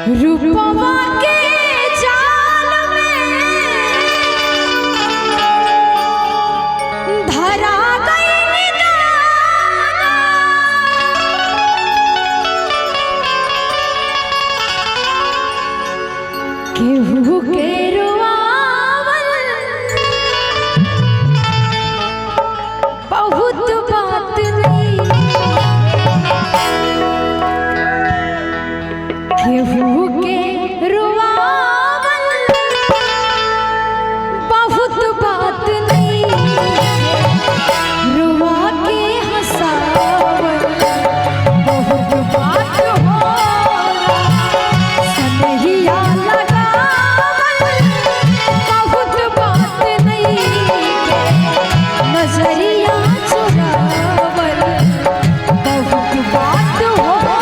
रूपवा के जाल में धरा गई दाना, केहू के रोआवल बहुत बात नहीं, केहू के रोआवल बहुत बात नहीं, रुआ के हंसावल बहुत बात होला, सनहिया लगावल बहुत बात नहीं, नजरिया चुरावल बहुत बात होला।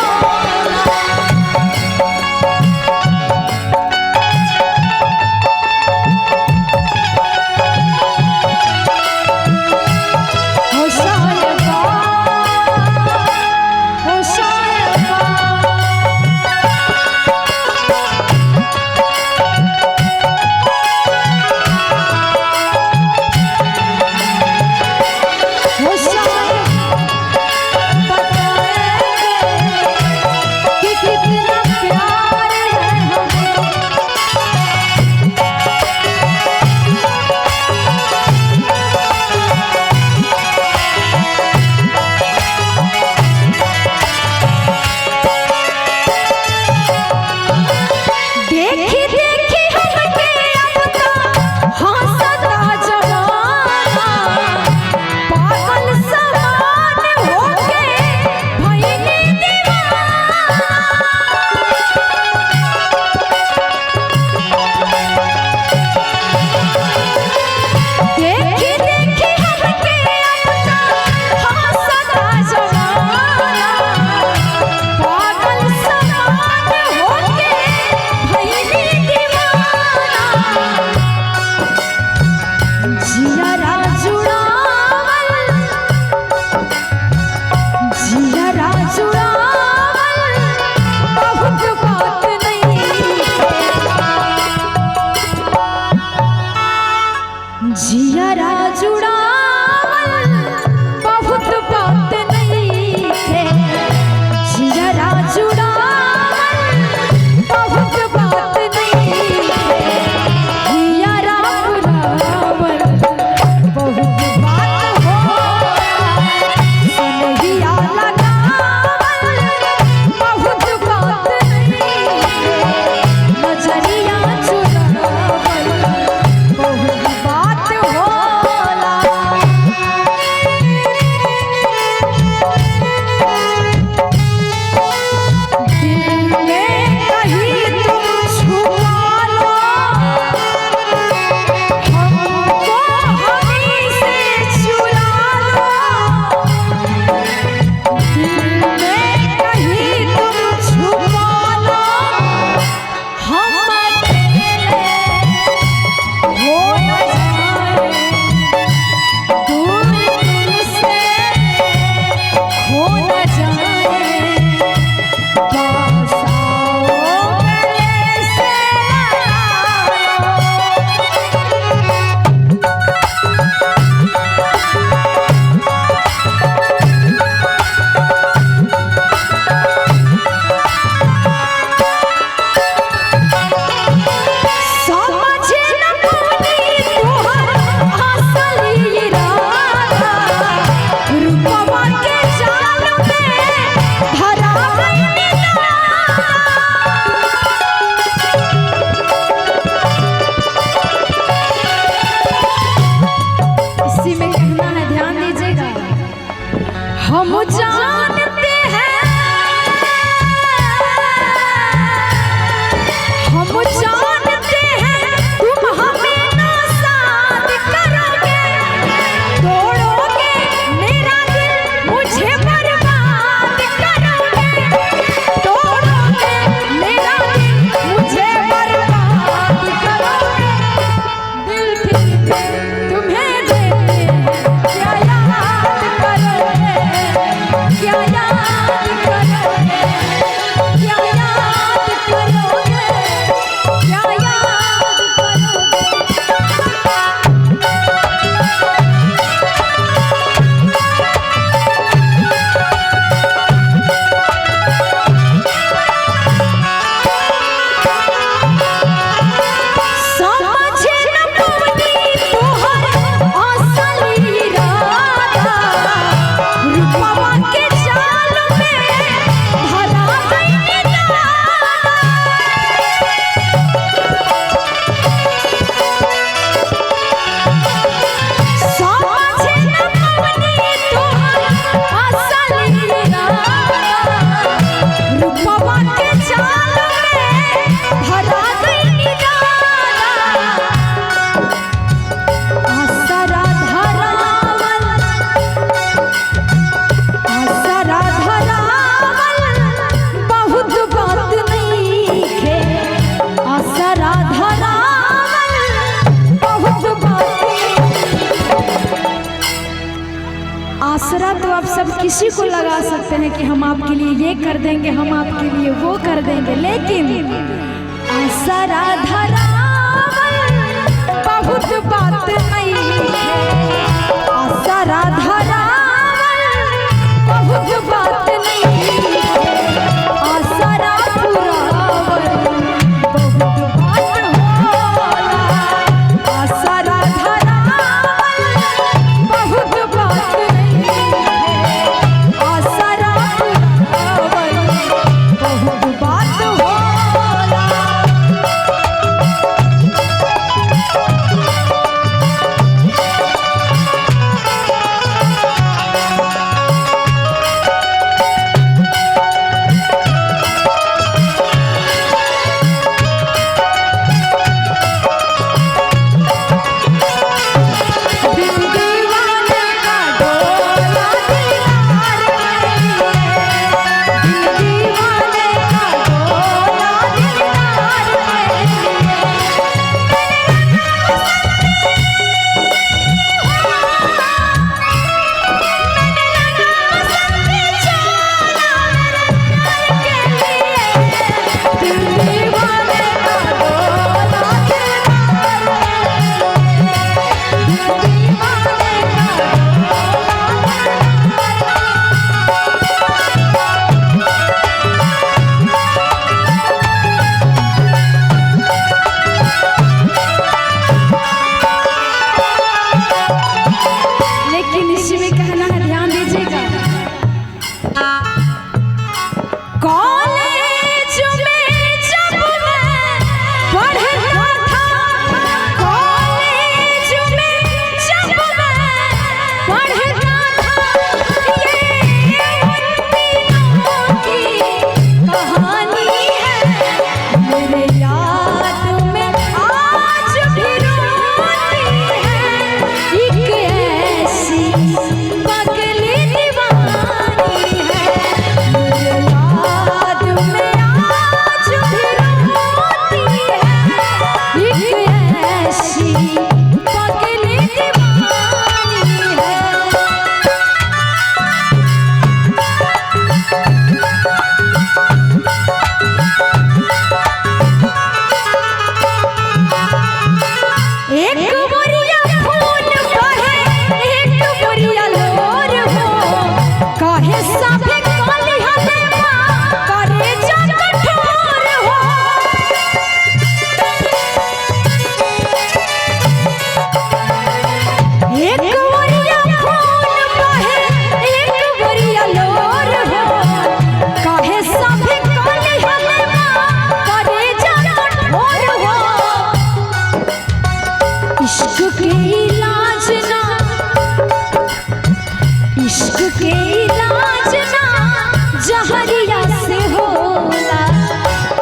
जियरा जुड़ावल बहुत बात नहीं है, जियरा जुड़ावल बहुत बात नहीं है, जियरा जुड़ावल बहुत बात होला, सनहिया लगावल बहुत बात नहीं है, नजरिया चुरावल बहुत बात होला। दिल में कहीं तुम छुपा लो, हमको हमी से चुरा लो, दिल में कहीं तुम छुपा लो, हम अकेले हो न जाए, दूर तुमसे खो न जाए, पास आओ गले से लगा समझ न पानी तोहर असली इरादा, रूपवा के जाल में लगा सकते हैं कि हम आपके लिए ये कर देंगे, हम आपके लिए वो कर देंगे, लेकिन आसरा धरावल बहुत बात नहीं है। आसरा धरावल बहुत बात नहीं है। आसरा पुरावल बहुत बात होला। आसरा धरावल बहुत बात नहीं है। आसरा पुरावल बहुत बात होला।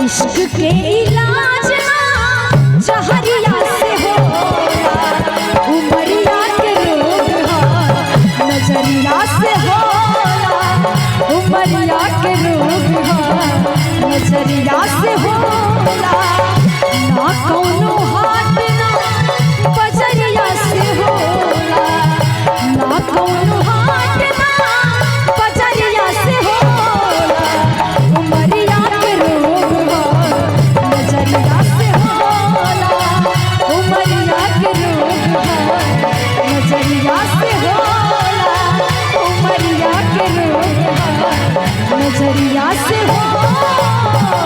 इश्क के इलाज ना जहरिया से होला। उमरिया के रोग नजरिया से होला। उमरिया के रोग नजरिया से होला। ना कौनो हाथ ना बजरिया से होला। ना कौनो हाथ ना बजरिया से होला। उमरिया के रोग नजरिया से होला। उमरिया के रोग नजरिया से होला। उमरिया के रोग नजरिया से होला।